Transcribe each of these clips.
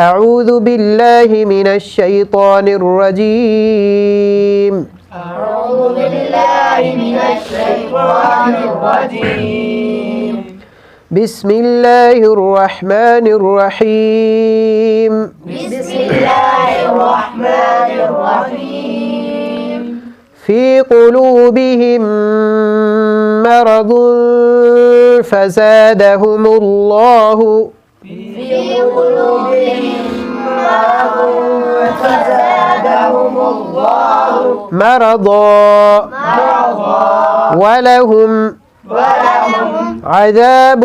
اعوذ باللہ من الشیطان الرجیم أعوذ بالله من الشيطان الرجيم بسم اللہ الرحمن الرحیم بسم الله الرحمن الرحيم فی قلوبہم مرض فزادہم اللہ في قلوبهم مرض فزادهم الله مرضا ولہم عذاب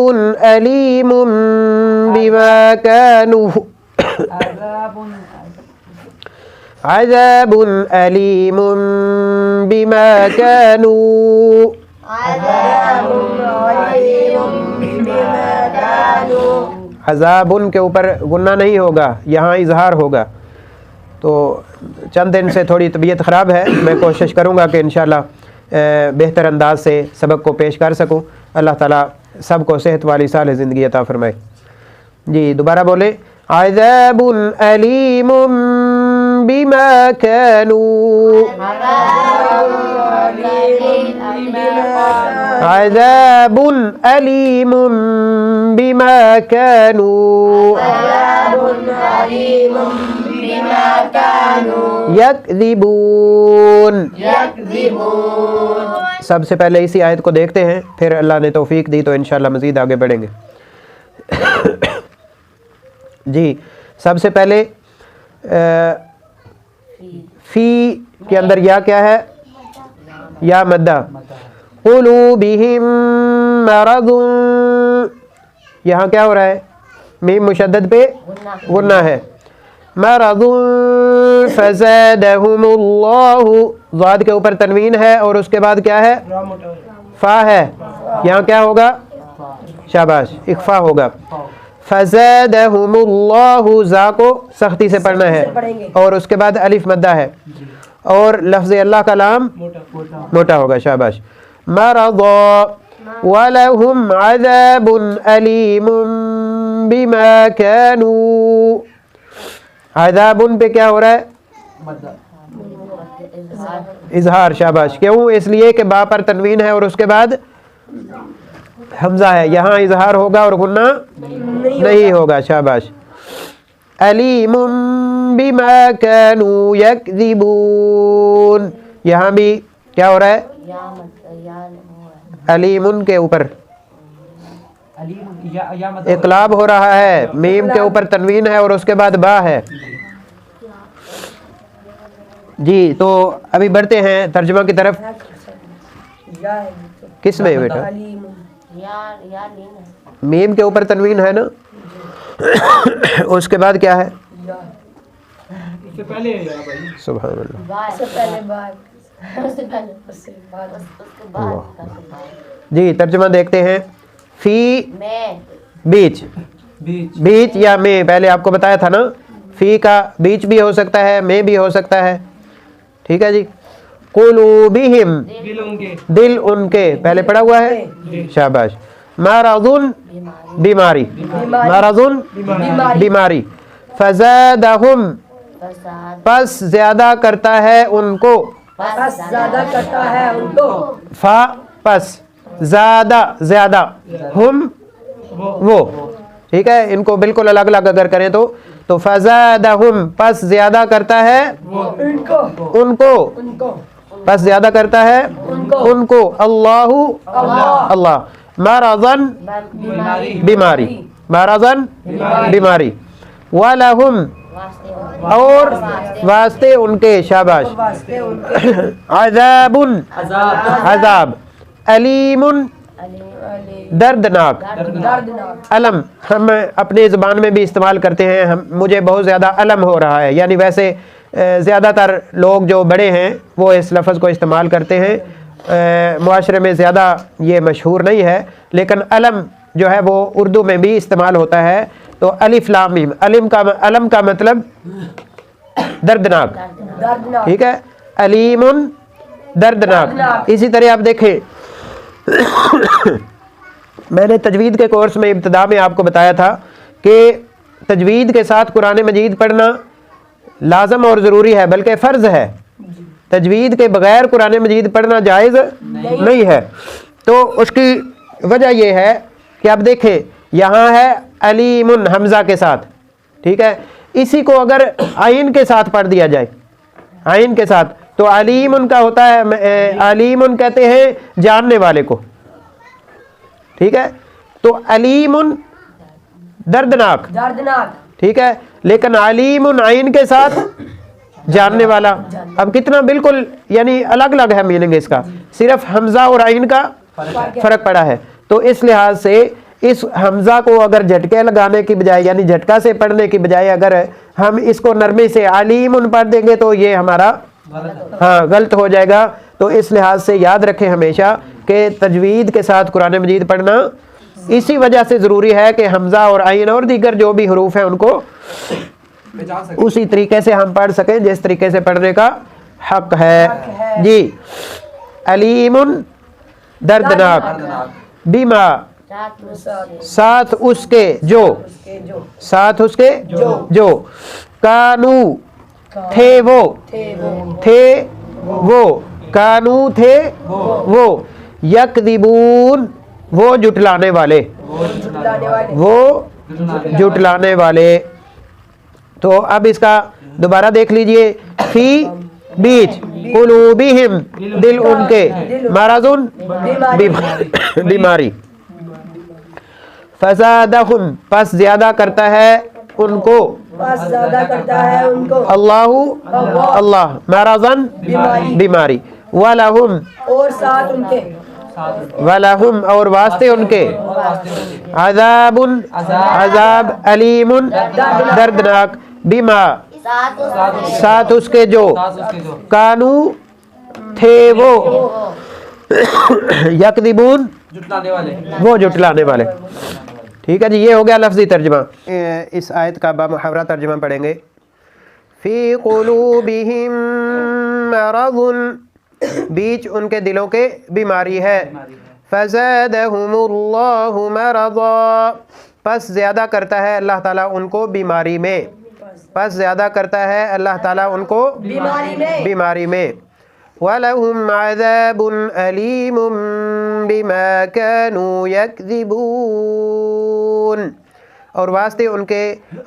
علیم بما كانوا عذاب علیم بما كانوا عذاب عليم بما كانوا عذاب کے اوپر غنہ نہیں ہوگا، یہاں اظہار ہوگا. تو چند دن سے تھوڑی طبیعت خراب ہے، میں کوشش کروں گا کہ انشاءاللہ بہتر انداز سے سبق کو پیش کر سکوں. اللہ تعالیٰ سب کو صحت والی صالح زندگی عطا فرمائے. جی دوبارہ بولیں. عذاب علیم بما كانوا عذاب علیم بما كانوا یکذبون. سب سے پہلے اسی آیت کو دیکھتے ہیں، پھر اللہ نے توفیق دی تو انشاءاللہ مزید آگے بڑھیں گے. جی سب سے پہلے فی کے اندر یا کیا ہے؟ یا مدہ. قلوبہم مرض، یہاں کیا ہو رہا ہے؟ میم مشدد پہ غنہ ہے. مرض فزادہم اللہ، ضاد کے اوپر تنوین ہے اور اس کے بعد کیا ہے؟ فا ہے. یہاں کیا ہوگا؟ شاباش، اخفا ہوگا. فزادہم اللہ، زا کو سختی سے پڑھنا ہے اور اس کے بعد الف مدہ ہے اور لفظ اللہ کا لام موٹا ہوگا. شاباش. مرضا وَلَهُمْ عَذَابٌ أَلِيمٌ بِمَا كَانُوا. عذاب پہ کیا ہو رہا ہے؟ اظہار. شاباش. کیوں؟ اس لیے کہ با پر تنوین ہے اور اس کے بعد حمزہ ہے، یہاں اظہار ہوگا اور غنہ نہیں ہوگا. شاباش. علیم بما كانوا یکذبون، یہاں بھی کیا ہو رہا ہے؟ علیم کے اوپر اقلاب ہو رہا ہے، میم کے اوپر تنوین ہے اور اس کے بعد با ہے. جی تو ابھی بڑھتے ہیں ترجمہ کی طرف. کس میں بیٹا؟ میم کے اوپر تنوین ہے نا، اس کے بعد کیا ہے؟ سبحان اللہ. جی ترجمہ دیکھتے ہیں. فی بیچ، بیچ یا میں، پہلے آپ کو بتایا تھا نا، فی کا بیچ بھی ہو سکتا ہے، میں بھی ہو سکتا ہے. ٹھیک ہے جی. قلوبہم، دل ان کے، پہلے پڑھا ہوا ہے. شاباش. مرضن، بیماری، مرضن بیماری. فزادہم، پس زیادہ کرتا ہے ان کو، فا پس زیادہ زیادہ، ہم وہ. ٹھیک ہے، ان کو بالکل الگ الگ اگر کریں تو فزادہم پس زیادہ کرتا ہے ان کو، پس زیادہ کرتا ہے ان کو، اللہ اللہ. مرضن بیماری، مرضن بیماری. وَلَهُمْ اور واسطے ان کے. شاباش. عذاب عذاب. علیم دردناک. علم ہم اپنے زبان میں بھی استعمال کرتے ہیں. مجھے بہت زیادہ علم ہو رہا ہے، یعنی ویسے زیادہ تر لوگ جو بڑے ہیں وہ اس لفظ کو استعمال کرتے ہیں، معاشرے میں زیادہ یہ مشہور نہیں ہے، لیکن علم جو ہے وہ اردو میں بھی استعمال ہوتا ہے. تو الف لام میم، علم کا مطلب دردناک. ٹھیک ہے، علیم دردناک. اسی طرح آپ دیکھیں میں نے تجوید کے کورس میں ابتدا میں آپ کو بتایا تھا کہ تجوید کے ساتھ قرآن مجید پڑھنا لازم اور ضروری ہے بلکہ فرض ہے. تجوید کے بغیر قرآن مجید پڑھنا جائز نہیں ہے. تو اس کی وجہ یہ ہے کہ اب دیکھیں یہاں ہے علیم حمزہ کے ساتھ, ٹھیک ہے, اسی کو اگر عین کے ساتھ پڑھ دیا جائے, عین کے ساتھ, تو علیم کا ہوتا ہے, علیم کہتے ہیں جاننے والے کو, ٹھیک ہے, تو علیم دردناک, ٹھیک ہے, لیکن علیم عین کے ساتھ جاننے والا, اب کتنا بالکل یعنی الگ الگ ہے میننگ اس کا, صرف حمزہ اور عین کا فرق پڑا ہے. تو اس لحاظ سے اس حمزہ کو اگر جھٹکے لگانے کی بجائے یعنی جھٹکا سے پڑھنے کی بجائے اگر ہم اس کو نرمی سے علیم پڑھ دیں گے تو یہ ہمارا غلط ہو جائے گا. تو اس لحاظ سے یاد رکھیں ہمیشہ کہ تجوید کے ساتھ قرآن مجید پڑھنا اسی وجہ سے ضروری ہے کہ حمزہ اور عین اور دیگر جو بھی حروف ہیں ان کو اسی طریقے سے ہم پڑھ سکیں جس طریقے سے پڑھنے کا حق ہے. جی, علیم دردناک, بیما ساتھ اس کے جو, ساتھ اس کے جو, کانو تھے وہ, تھے وہ, کانو تھے وہ, یکذبون وہ جھٹلانے والے, وہ جھٹلانے والے. تو اب اس کا دوبارہ دیکھ لیجئے, فی بیچ, قلوبہم دل ان کے, مرضن بیماری, فزادہم پس زیادہ کرتا ہے ان کو, اللہ اللہ, مرضن بیماری, ولہم اور ساتھ ان کے, ولہم اور واسطے ان کے, عذاب عذاب, علیم دردناک, بما ساتھ اس کے جو, کانو تھے وہ, یکذبون وہ جھٹلانے والے. ٹھیک ہے جی, یہ ہو گیا لفظی ترجمہ. اس آیت کا بامحاورہ ترجمہ پڑھیں گے. فی قلوبہم مرض, بیچ ان کے دلوں کے بیماری ہے, فزادہم اللہ مرضا پس زیادہ کرتا ہے اللہ تعالیٰ ان کو بیماری میں, پس زیادہ کرتا ہے اللہ تعالیٰ ان کو بیماری میں. وَلَهُمْ عَذَابٌ أَلِيمٌ بِمَا كَانُوا يَكْذِبُونَ اور واسطے ان کے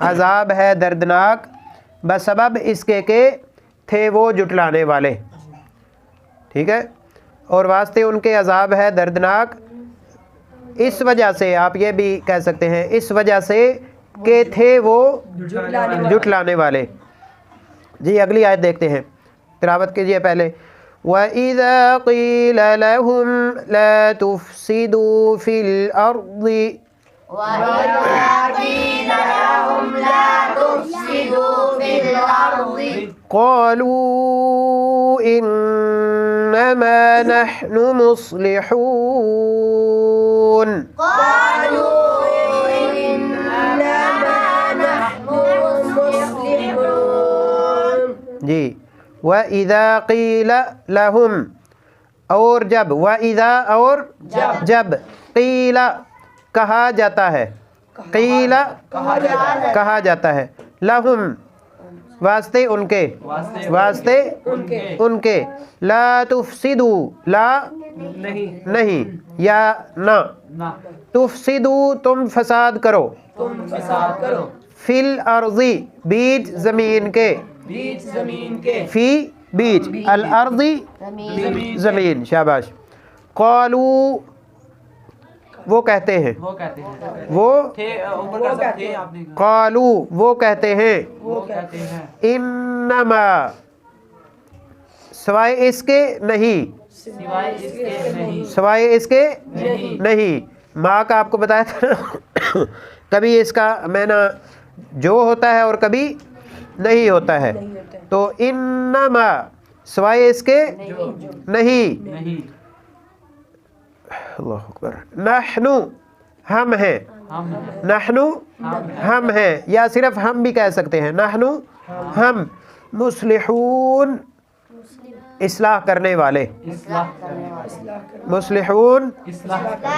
عذاب ہے دردناک بسبب اس کے کہ تھے وہ جھٹلانے والے. ٹھیک ہے, اور واسطے ان کے عذاب ہے دردناک اس وجہ سے, آپ یہ بھی کہہ سکتے ہیں اس وجہ سے کہ تھے وہ جھٹلانے والے. جی اگلی آیت دیکھتے ہیں, تلاوت کیجئے پہلے. وَإِذَا قِيلَ لَهُمْ لَا تُفْسِدُوا فِي الْأَرْضِ قَالُوا إِنَّمَا نَحْنُ مُصْلِحُونَ جی. وَإِذَا قِيلَ لَهُمْ اور جب, وَإِذَا اور جب, قِيلَ کہا جاتا ہے, قِيلَ کہا جاتا ہے, لَهُمْ واسطے ان کے, واسطے ان کے, لَا تُفْسِدُوا لا نہیں یا نہ, تُفْسِدُوا تم فساد کرو, فِي الْأَرْضِ بیچ زمین کے, فی بیچ, الارض زمین, شاباش. قالوا وہ کہتے ہیں, وہ قالوا وہ کہتے ہیں, انما سوائے اس کے نہیں, سوائے اس کے نہیں. ماں کا آپ کو بتایا تھا کبھی اس کا معنی جو ہوتا ہے اور کبھی نہیں ہوتا ہے. تو انما سوائے اس کے نہیں, اللہ اکبر, نحنو ہم ہیں, نحنو ہم ہیں, یا صرف ہم بھی کہہ سکتے ہیں, نحنو ہم, مصلحون اصلاح کرنے والے, مصلحون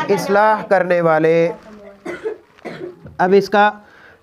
اصلاح کرنے والے. اب اس کا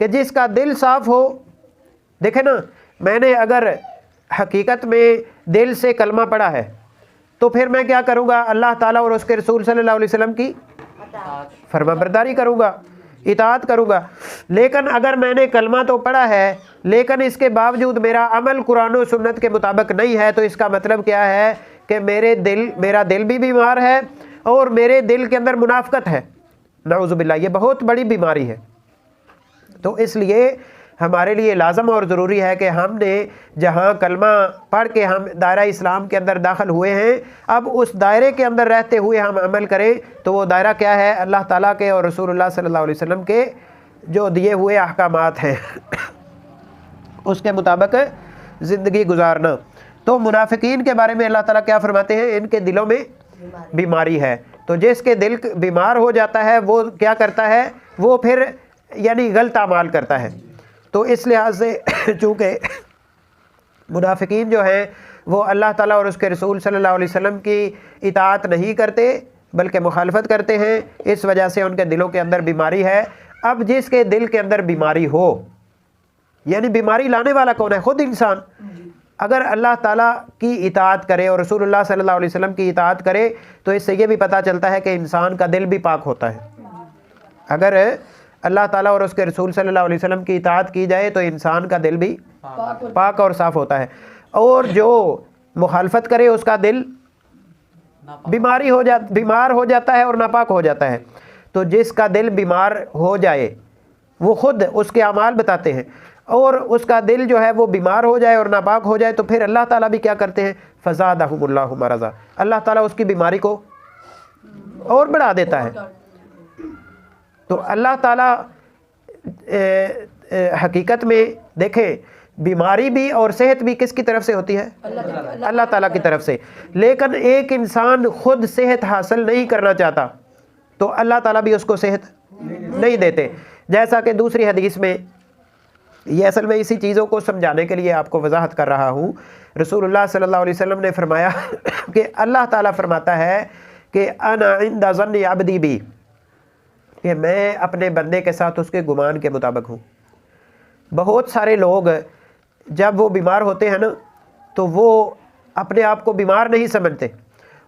کہ جس کا دل صاف ہو. دیکھیں نا، میں نے اگر حقیقت میں دل سے کلمہ پڑھا ہے تو پھر میں کیا کروں گا؟ اللہ تعالیٰ اور اس کے رسول صلی اللہ علیہ وسلم کی فرما برداری کروں گا، اطاعت کروں گا. لیکن اگر میں نے کلمہ تو پڑھا ہے لیکن اس کے باوجود میرا عمل قرآن و سنت کے مطابق نہیں ہے، تو اس کا مطلب کیا ہے کہ میرا دل بھی بیمار ہے اور میرے دل کے اندر منافقت ہے. نعوذ باللہ، یہ بہت بڑی بیماری ہے. تو اس لیے ہمارے لیے لازم اور ضروری ہے کہ ہم نے جہاں کلمہ پڑھ کے ہم دائرہ اسلام کے اندر داخل ہوئے ہیں، اب اس دائرے کے اندر رہتے ہوئے ہم عمل کریں. تو وہ دائرہ کیا ہے؟ اللہ تعالیٰ کے اور رسول اللہ صلی اللہ علیہ وسلم کے جو دیے ہوئے احکامات ہیں اس کے مطابق زندگی گزارنا. تو منافقین کے بارے میں اللہ تعالیٰ کیا فرماتے ہیں؟ ان کے دلوں میں بیماری ہے. تو جس کے دل بیمار ہو جاتا ہے وہ کیا کرتا ہے؟ وہ پھر یعنی غلط اعمال کرتا ہے. تو اس لحاظ سے چونکہ منافقین جو ہیں وہ اللہ تعالیٰ اور اس کے رسول صلی اللہ علیہ وسلم کی اطاعت نہیں کرتے بلکہ مخالفت کرتے ہیں، اس وجہ سے ان کے دلوں کے اندر بیماری ہے. اب جس کے دل کے اندر بیماری ہو، یعنی بیماری لانے والا کون ہے؟ خود انسان. اگر اللہ تعالیٰ کی اطاعت کرے اور رسول اللہ صلی اللہ علیہ وسلم کی اطاعت کرے تو اس سے یہ بھی پتہ چلتا ہے کہ انسان کا دل بھی پاک ہوتا ہے. اگر اللہ تعالیٰ اور اس کے رسول صلی اللہ علیہ وسلم کی اطاعت کی جائے تو انسان کا دل بھی پاک اور صاف ہوتا ہے. اور جو مخالفت کرے اس کا دل بیمار ہو جاتا ہے اور ناپاک ہو جاتا ہے. تو جس کا دل بیمار ہو جائے، وہ خود اس کے اعمال بتاتے ہیں، اور اس کا دل جو ہے وہ بیمار ہو جائے اور ناپاک ہو جائے تو پھر اللہ تعالیٰ بھی کیا کرتے ہیں؟ فزادہم اللہ مرضا، اللہ تعالیٰ اس کی بیماری کو اور بڑھا دیتا ہے. تو اللہ تعالیٰ حقیقت میں دیکھیں بیماری بھی اور صحت بھی کس کی طرف سے ہوتی ہے؟ اللہ تعالیٰ کی طرف سے. لیکن ایک انسان خود صحت حاصل نہیں کرنا چاہتا تو اللہ تعالیٰ بھی اس کو صحت نہیں دیتے. جیسا کہ دوسری حدیث میں، یہ اصل میں اسی چیزوں کو سمجھانے کے لیے آپ کو وضاحت کر رہا ہوں، رسول اللہ صلی اللہ علیہ وسلم نے فرمایا کہ اللہ تعالیٰ فرماتا ہے کہ انا عند ظن عبدی بی، کہ میں اپنے بندے کے ساتھ اس کے گمان کے مطابق ہوں. بہت سارے لوگ جب وہ بیمار ہوتے ہیں نا تو وہ اپنے آپ کو بیمار نہیں سمجھتے،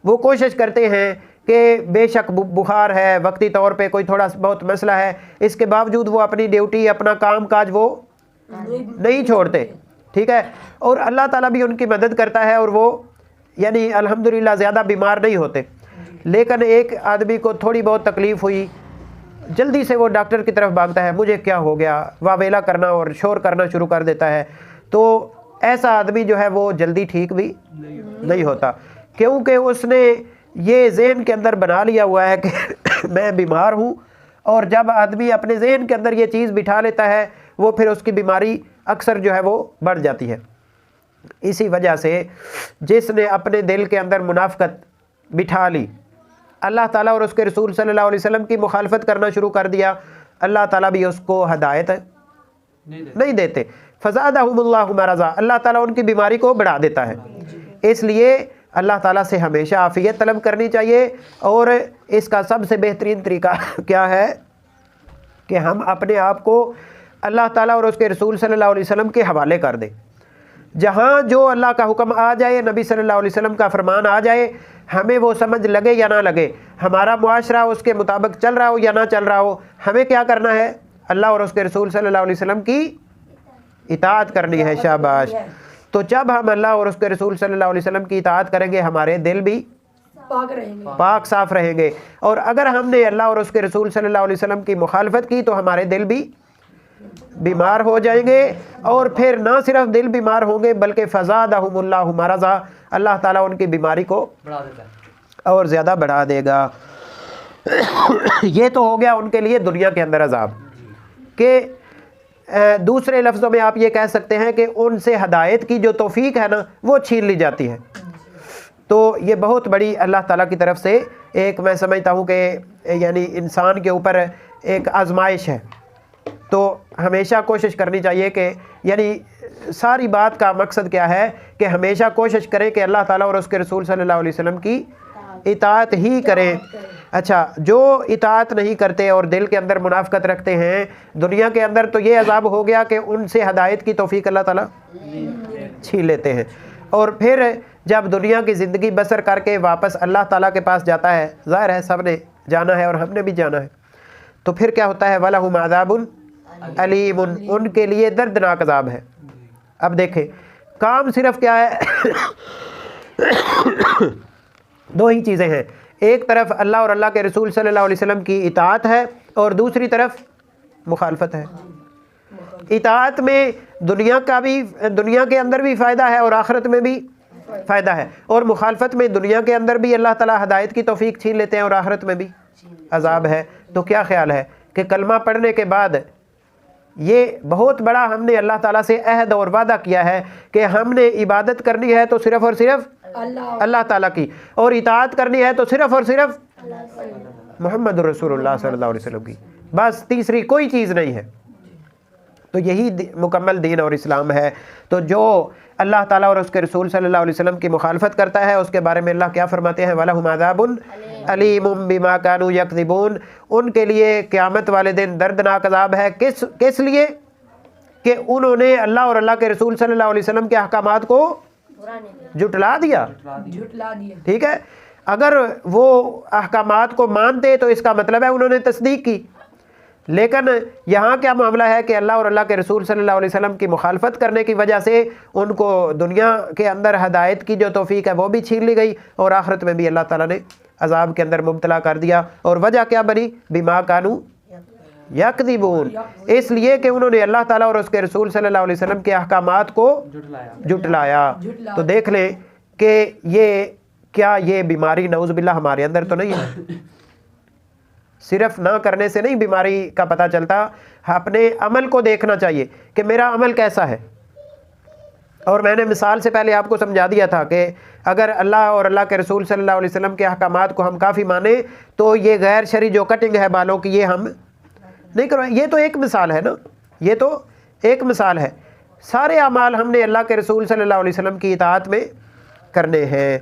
وہ کوشش کرتے ہیں کہ بے شک بخار ہے، وقتی طور پہ کوئی تھوڑا بہت مسئلہ ہے، اس کے باوجود وہ اپنی ڈیوٹی اپنا کام کاج وہ نہیں چھوڑتے. ٹھیک ہے، اور اللہ تعالیٰ بھی ان کی مدد کرتا ہے اور وہ یعنی الحمدللہ زیادہ بیمار نہیں ہوتے. لیکن ایک آدمی کو تھوڑی بہت تکلیف ہوئی، جلدی سے وہ ڈاکٹر کی طرف بھاگتا ہے، مجھے کیا ہو گیا، واویلا کرنا اور شور کرنا شروع کر دیتا ہے. تو ایسا آدمی جو ہے وہ جلدی ٹھیک بھی نہیں ہوتا، کیونکہ اس نے یہ ذہن کے اندر بنا لیا ہوا ہے کہ میں بیمار ہوں. اور جب آدمی اپنے ذہن کے اندر یہ چیز بٹھا لیتا ہے وہ پھر اس کی بیماری اکثر جو ہے وہ بڑھ جاتی ہے. اسی وجہ سے جس نے اپنے دل کے اندر منافقت بٹھا لی، اللہ تعالیٰ اور اس کے رسول صلی اللہ علیہ وسلم کی مخالفت کرنا شروع کر دیا، اللہ تعالیٰ بھی اس کو ہدایت نہیں دیتے. فزادہم اللہ مرضا، اللہ تعالیٰ ان کی بیماری کو بڑھا دیتا ہے. اس لیے اللہ تعالیٰ سے ہمیشہ عافیت طلب کرنی چاہیے. اور اس کا سب سے بہترین طریقہ کیا ہے کہ ہم اپنے آپ کو اللہ تعالیٰ اور اس کے رسول صلی اللہ علیہ وسلم کے حوالے کر دیں. جہاں جو اللہ کا حکم آ جائے، نبی صلی اللہ علیہ وسلم کا فرمان آ جائے، ہمیں وہ سمجھ لگے یا نہ لگے، ہمارا معاشرہ اس کے مطابق چل رہا ہو یا نہ چل رہا ہو، ہمیں کیا کرنا ہے؟ اللہ اور اس کے رسول صلی اللہ علیہ وسلم کی اطاعت کرنی ہے. شاباش. تو جب ہم اللہ اور اس کے رسول صلی اللہ علیہ وسلم کی اطاعت کریں گے ہمارے دل بھی پاک صاف رہیں گے. اور اگر ہم نے اللہ اور اس کے رسول صلی اللہ علیہ وسلم کی مخالفت کی تو ہمارے دل بھی بیمار ہو جائیں گے. اور پھر نہ صرف دل بیمار ہوں گے بلکہ فزادہم اللہ مرضا، اللہ تعالیٰ ان کی بیماری کو اور زیادہ بڑھا دے گا. یہ تو ہو گیا ان کے لیے دنیا کے اندر عذاب. کہ دوسرے لفظوں میں آپ یہ کہہ سکتے ہیں کہ ان سے ہدایت کی جو توفیق ہے نا وہ چھین لی جاتی ہے. تو یہ بہت بڑی اللہ تعالیٰ کی طرف سے ایک میں سمجھتا ہوں کہ یعنی انسان کے اوپر ایک آزمائش ہے. تو ہمیشہ کوشش کرنی چاہیے کہ یعنی ساری بات کا مقصد کیا ہے کہ ہمیشہ کوشش کریں کہ اللہ تعالیٰ اور اس کے رسول صلی اللہ علیہ وسلم کی اطاعت ہی کریں. اچھا جو اطاعت نہیں کرتے اور دل کے اندر منافقت رکھتے ہیں دنیا کے اندر تو یہ عذاب ہو گیا کہ ان سے ہدایت کی توفیق اللہ تعالیٰ چھین لیتے ہیں. اور پھر جب دنیا کی زندگی بسر کر کے واپس اللہ تعالیٰ کے پاس جاتا ہے, ظاہر ہے سب نے جانا ہے اور ہم نے بھی جانا ہے, تو پھر کیا ہوتا ہے وَلَهُمْ عَذَابٌ عَلِيمٌ, ان کے لیے دردناک عذاب ہے. اب دیکھیں کام صرف کیا ہے دو ہی چیزیں ہیں, ایک طرف اللہ اور اللہ کے رسول صلی اللہ علیہ وسلم کی اطاعت ہے اور دوسری طرف مخالفت ہے. اطاعت میں دنیا کے اندر بھی فائدہ ہے اور آخرت میں بھی فائدہ ہے, اور مخالفت میں دنیا کے اندر بھی اللہ تعالیٰ ہدایت کی توفیق چھین لیتے ہیں اور آخرت میں بھی عذاب ہے. تو کیا خیال ہے کہ کلمہ پڑھنے کے بعد یہ بہت بڑا ہم نے اللہ تعالیٰ سے عہد اور وعدہ کیا ہے کہ ہم نے عبادت کرنی ہے تو صرف اور صرف اللہ تعالیٰ کی, اور اطاعت کرنی ہے تو صرف اور صرف محمد رسول اللہ صلی اللہ علیہ وسلم کی, بس تیسری کوئی چیز نہیں ہے. تو یہی مکمل دین اور اسلام ہے. تو جو اللہ تعالیٰ اور اس کے رسول صلی اللہ علیہ وسلم کی مخالفت کرتا ہے اس کے بارے میں اللہ کیا فرماتے ہیں وَلَهُمْ عَذَابٌ عَلِيمٌ بِمَا كَانُوا يَكْذِبُونَ, ان کے لیے قیامت والے دن دردناک عذاب ہے. کس لیے کہ انہوں نے اللہ اور اللہ کے رسول صلی اللہ علیہ وسلم کے احکامات کو جھٹلا دیا. ٹھیک ہے, اگر وہ احکامات کو مانتے تو اس کا مطلب ہے انہوں نے تصدیق کی, لیکن یہاں کیا معاملہ ہے کہ اللہ اور اللہ کے رسول صلی اللہ علیہ وسلم کی مخالفت کرنے کی وجہ سے ان کو دنیا کے اندر ہدایت کی جو توفیق ہے وہ بھی چھین لی گئی اور آخرت میں بھی اللہ تعالیٰ نے عذاب کے اندر مبتلا کر دیا. اور وجہ کیا بنی بما کانوا یکذبون, اس لیے کہ انہوں نے اللہ تعالیٰ اور اس کے رسول صلی اللہ علیہ وسلم کے احکامات کو جھٹلایا. تو دیکھ لیں کہ یہ بیماری نعوذ باللہ ہمارے اندر تو نہیں ہے. صرف نہ کرنے سے نہیں بیماری کا پتہ چلتا, اپنے عمل کو دیکھنا چاہیے کہ میرا عمل کیسا ہے. اور میں نے مثال سے پہلے آپ کو سمجھا دیا تھا کہ اگر اللہ اور اللہ کے رسول صلی اللہ علیہ وسلم کے احکامات کو ہم کافی مانیں تو یہ غیر شرعی جو کٹنگ ہے بالوں کی یہ ہم نہیں کروائیں. یہ تو ایک مثال ہے نا, یہ تو ایک مثال ہے. سارے اعمال ہم نے اللہ کے رسول صلی اللہ علیہ وسلم کی اطاعت میں کرنے ہیں.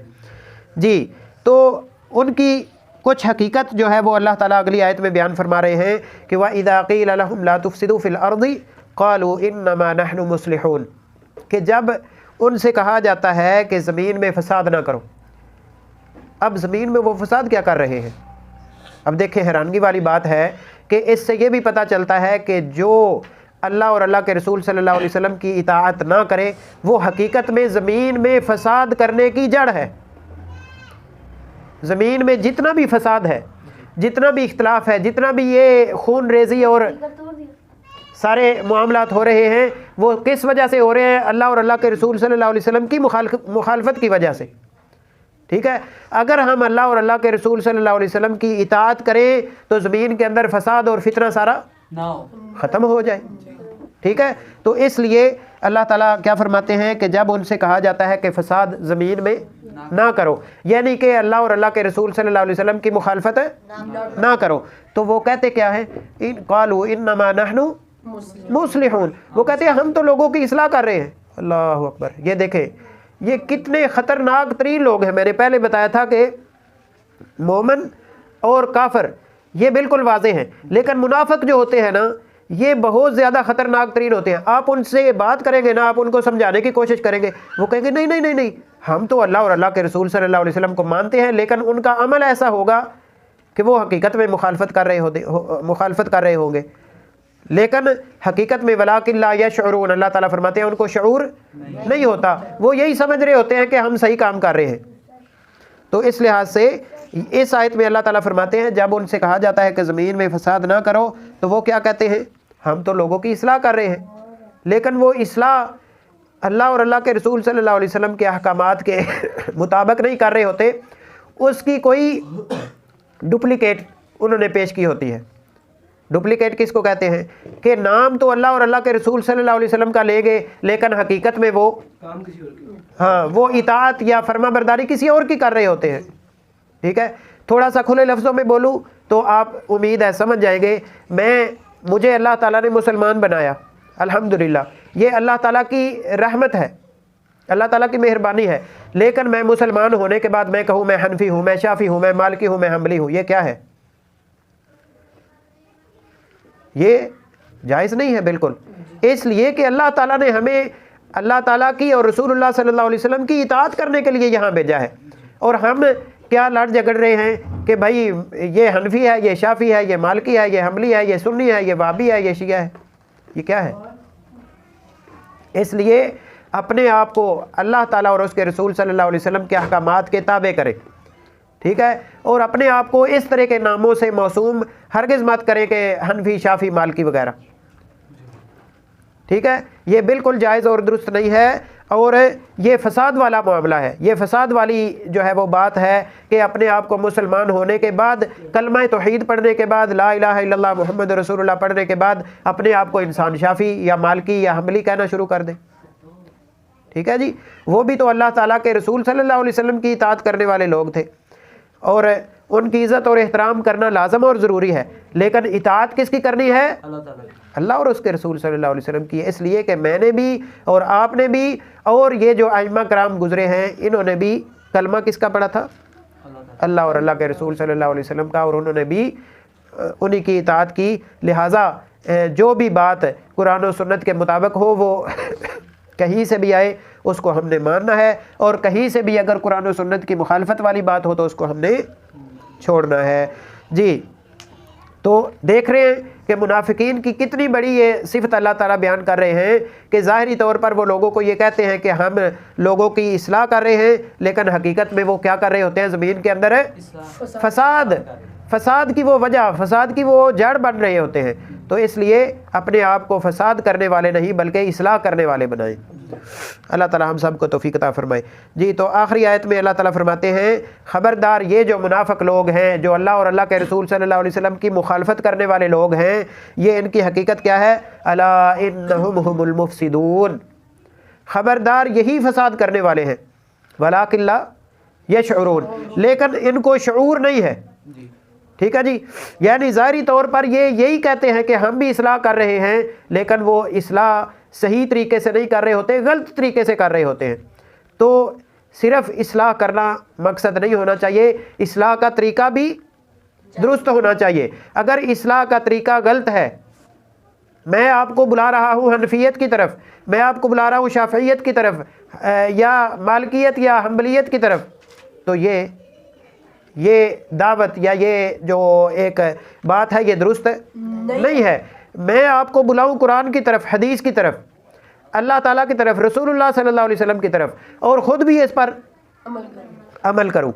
جی تو ان کی کچھ حقیقت جو ہے وہ اللہ تعالیٰ اگلی آیت میں بیان فرما رہے ہیں کہ وَإِذَا قِيلَ لَهُمْ لَا تُفْسِدُوا فِي الْأَرْضِ قَالُوا إِنَّمَا نَحْنُ مُصْلِحُونَ, کہ جب ان سے کہا جاتا ہے کہ زمین میں فساد نہ کرو, اب زمین میں وہ فساد کیا کر رہے ہیں. اب دیکھیں حیرانگی والی بات ہے کہ اس سے یہ بھی پتہ چلتا ہے کہ جو اللہ اور اللہ کے رسول صلی اللہ علیہ وسلم کی اطاعت نہ کرے وہ حقیقت میں زمین میں فساد کرنے کی جڑ ہے. زمین میں جتنا بھی فساد ہے, جتنا بھی اختلاف ہے, جتنا بھی یہ خون ریزی اور سارے معاملات ہو رہے ہیں وہ کس وجہ سے ہو رہے ہیں, اللہ اور اللہ کے رسول صلی اللہ علیہ وسلم کی مخالفت کی وجہ سے. ٹھیک ہے, اگر ہم اللہ اور اللہ کے رسول صلی اللہ علیہ وسلم کی اطاعت کریں تو زمین کے اندر فساد اور فتنہ سارا ختم ہو جائے. ٹھیک ہے, تو اس لیے اللہ تعالیٰ کیا فرماتے ہیں کہ جب ان سے کہا جاتا ہے کہ فساد زمین میں نہ کرو, یعنی کہ اللہ اور اللہ کے رسول صلی اللہ علیہ وسلم کی مخالفت نہ کرو, تو وہ کہتے کیا ہے قالوا انما نحن مصلحون, وہ کہتے ہیں ہم تو لوگوں کی اصلاح کر رہے ہیں. اللہ اکبر. یہ دیکھیں یہ کتنے خطرناک ترین لوگ ہیں. میں نے پہلے بتایا تھا کہ مومن اور کافر یہ بالکل واضح ہیں, لیکن منافق جو ہوتے ہیں نا یہ بہت زیادہ خطرناک ترین ہوتے ہیں. آپ ان سے بات کریں گے نا, آپ ان کو سمجھانے کی کوشش کریں گے, وہ کہیں گے نہیں نہیں نہیں نہیں ہم تو اللہ اور اللہ کے رسول صلی اللہ علیہ وسلم کو مانتے ہیں, لیکن ان کا عمل ایسا ہوگا کہ وہ حقیقت میں مخالفت کر رہے ہوں گے. لیکن حقیقت میں وَلَٰكِن لَا يَشْعُرُونَ, اللہ تعالیٰ فرماتے ہیں ان کو شعور نہیں ہوتا, وہ یہی سمجھ رہے ہوتے ہیں کہ ہم صحیح کام کر رہے ہیں. تو اس لحاظ سے اس آیت میں اللہ تعالیٰ فرماتے ہیں جب ان سے کہا جاتا ہے کہ زمین میں فساد نہ کرو تو وہ کیا کہتے ہیں ہم تو لوگوں کی اصلاح کر رہے ہیں, لیکن وہ اصلاح اللہ اور اللہ کے رسول صلی اللہ علیہ وسلم کے احکامات کے مطابق نہیں کر رہے ہوتے, اس کی کوئی ڈپلیکیٹ انہوں نے پیش کی ہوتی ہے. ڈپلیکیٹ کس کو کہتے ہیں کہ نام تو اللہ اور اللہ کے رسول صلی اللہ علیہ وسلم کا لے گئے, لیکن حقیقت میں وہ وہ اطاعت یا فرما برداری کسی اور کی کر رہے ہوتے ہیں. ٹھیک ہے, تھوڑا سا کھلے لفظوں میں بولوں تو آپ امید ہے سمجھ جائیں گے. مجھے اللہ تعالیٰ نے مسلمان بنایا, الحمدللہ, یہ اللہ تعالیٰ کی رحمت ہے, اللہ تعالیٰ کی مہربانی ہے، لیکن میں مسلمان ہونے کے بعد میں کہوں میں حنفی ہوں، میں شافی ہوں، میں مالکی ہوں، میں حنبلی ہوں، یہ کیا ہے؟ یہ جائز نہیں ہے بالکل، اس لیے کہ اللہ تعالیٰ نے ہمیں اللہ تعالیٰ کی اور رسول اللہ صلی اللہ علیہ وسلم کی اطاعت کرنے کے لیے یہاں بھیجا ہے، اور ہم کیا لڑ جھگڑ رہے ہیں کہ بھائی یہ حنفی ہے، یہ شافی ہے، یہ مالکی ہے، یہ حنبلی ہے، یہ سنی ہے، یہ وہابی ہے، یہ شیعہ ہے، یہ کیا ہے؟ اس لیے اپنے آپ کو اللہ تعالیٰ اور اس کے رسول صلی اللہ علیہ وسلم کے احکامات کے تابع کریں، ٹھیک ہے، اور اپنے آپ کو اس طرح کے ناموں سے موسوم ہرگز مت کریں کہ حنفی، شافی، مالکی وغیرہ، ٹھیک ہے، یہ بالکل جائز اور درست نہیں ہے، اور یہ فساد والا معاملہ ہے، یہ فساد والی جو ہے وہ بات ہے کہ اپنے آپ کو مسلمان ہونے کے بعد کلمہ توحید پڑھنے کے بعد لا الہ الا اللہ محمد رسول اللہ پڑھنے کے بعد اپنے آپ کو انسان شافی یا مالکی یا حنبلی کہنا شروع کر دے، ٹھیک ہے جی، وہ بھی تو اللہ تعالیٰ کے رسول صلی اللہ علیہ وسلم کی اطاعت کرنے والے لوگ تھے، اور ان کی عزت اور احترام کرنا لازم اور ضروری ہے، لیکن اطاعت کس کی کرنی ہے؟ اللہ اور اس کے رسول صلی اللہ علیہ وسلم کی، اس لیے کہ میں نے بھی اور آپ نے بھی اور یہ جو ائمہ کرام گزرے ہیں انہوں نے بھی کلمہ کس کا پڑھا تھا؟ اللہ اور اللہ کے رسول صلی اللہ علیہ وسلم کا، اور انہوں نے بھی انہی کی اطاعت کی، لہٰذا جو بھی بات قرآن و سنت کے مطابق ہو وہ کہیں سے بھی آئے اس کو ہم نے ماننا ہے، اور کہیں سے بھی اگر قرآن و سنت کی مخالفت والی بات ہو تو اس کو ہم نے چھوڑنا ہے جی۔ تو دیکھ رہے ہیں کہ منافقین کی کتنی بڑی یہ صفت اللہ تعالیٰ بیان کر رہے ہیں کہ ظاہری طور پر وہ لوگوں کو یہ کہتے ہیں کہ ہم لوگوں کی اصلاح کر رہے ہیں، لیکن حقیقت میں وہ کیا کر رہے ہوتے ہیں؟ زمین کے اندر فساد کی وہ وجہ، فساد کی وہ جڑ بن رہے ہوتے ہیں، تو اس لیے اپنے آپ کو فساد کرنے والے نہیں بلکہ اصلاح کرنے والے بنائیں۔ اللہ تعالیٰ ہم سب کو توفیق عطا فرمائے جی۔ تو آخری آیت میں اللہ تعالیٰ فرماتے ہیں خبردار یہ جو منافق لوگ ہیں، جو اللہ اور اللہ کے رسول صلی اللہ علیہ وسلم کی مخالفت کرنے والے لوگ ہیں، یہ ان کی حقیقت کیا ہے؟ الا انہم هم المفسدون، خبردار یہی فساد کرنے والے ہیں، ولکن لا یشعرون، لیکن ان کو شعور نہیں ہے، ٹھیک ہے جی، یعنی ظاہری طور پر یہ یہی کہتے ہیں کہ ہم بھی اصلاح کر رہے ہیں، لیکن وہ اصلاح صحیح طریقے سے نہیں کر رہے ہوتے، غلط طریقے سے کر رہے ہوتے ہیں۔ تو صرف اصلاح کرنا مقصد نہیں ہونا چاہیے، اصلاح کا طریقہ بھی درست ہونا چاہیے۔ اگر اصلاح کا طریقہ غلط ہے، میں آپ کو بلا رہا ہوں حنفیت کی طرف، میں آپ کو بلا رہا ہوں شافعیت کی طرف یا مالکیت یا حنبلیت کی طرف، تو یہ دعوت یا یہ جو ایک بات ہے یہ درست نہیں ہے۔ میں آپ کو بلاؤں قرآن کی طرف، حدیث کی طرف، اللہ تعالیٰ کی طرف، رسول اللہ صلی اللہ علیہ وسلم کی طرف، اور خود بھی اس پر عمل کروں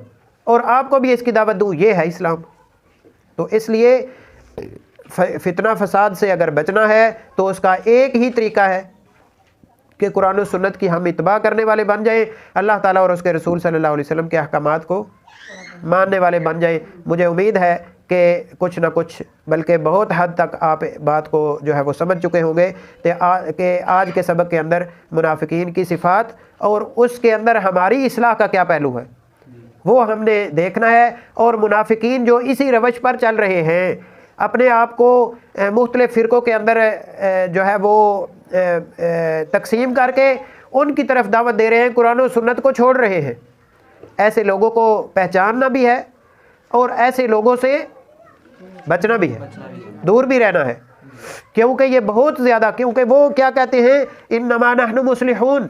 اور آپ کو بھی اس کی دعوت دوں، یہ ہے اسلام۔ تو اس لیے فتنہ فساد سے اگر بچنا ہے تو اس کا ایک ہی طریقہ ہے کہ قرآن و سنت کی ہم اتباع کرنے والے بن جائیں، اللہ تعالیٰ اور اس کے رسول صلی اللہ علیہ وسلم کے احکامات کو ماننے والے بن جائیں۔ مجھے امید ہے کہ کچھ نہ کچھ بلکہ بہت حد تک آپ بات کو جو ہے وہ سمجھ چکے ہوں گے کہ آج کے سبق کے اندر منافقین کی صفات اور اس کے اندر ہماری اصلاح کا کیا پہلو ہے وہ ہم نے دیکھنا ہے، اور منافقین جو اسی روش پر چل رہے ہیں، اپنے آپ کو مختلف فرقوں کے اندر جو ہے وہ تقسیم کر کے ان کی طرف دعوت دے رہے ہیں، قرآن و سنت کو چھوڑ رہے ہیں، ایسے لوگوں کو پہچاننا بھی ہے اور ایسے لوگوں سے بچنا بھی ہے، دور بھی رہنا ہے، کیونکہ یہ بہت زیادہ، کیونکہ وہ کیا کہتے ہیں انما نحن مصلحون،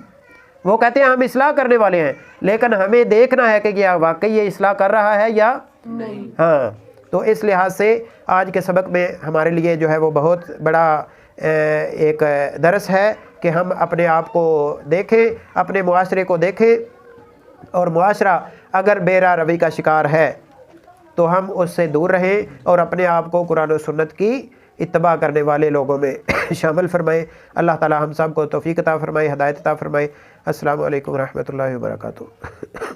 وہ کہتے ہیں ہم اصلاح کرنے والے ہیں، لیکن ہمیں دیکھنا ہے کہ کیا واقعی یہ اصلاح کر رہا ہے یا نہیں۔ ہاں، تو اس لحاظ سے آج کے سبق میں ہمارے لیے جو ہے وہ بہت بڑا ایک درس ہے کہ ہم اپنے آپ کو دیکھیں، اپنے معاشرے کو دیکھیں، اور معاشرہ اگر بے راہ روی کا شکار ہے تو ہم اس سے دور رہیں اور اپنے آپ کو قرآن و سنت کی اتباع کرنے والے لوگوں میں شامل فرمائیں۔ اللہ تعالی ہم سب کو توفیق عطا فرمائے، ہدایت عطا فرمائے۔ السلام علیکم ورحمۃ اللہ وبرکاتہ۔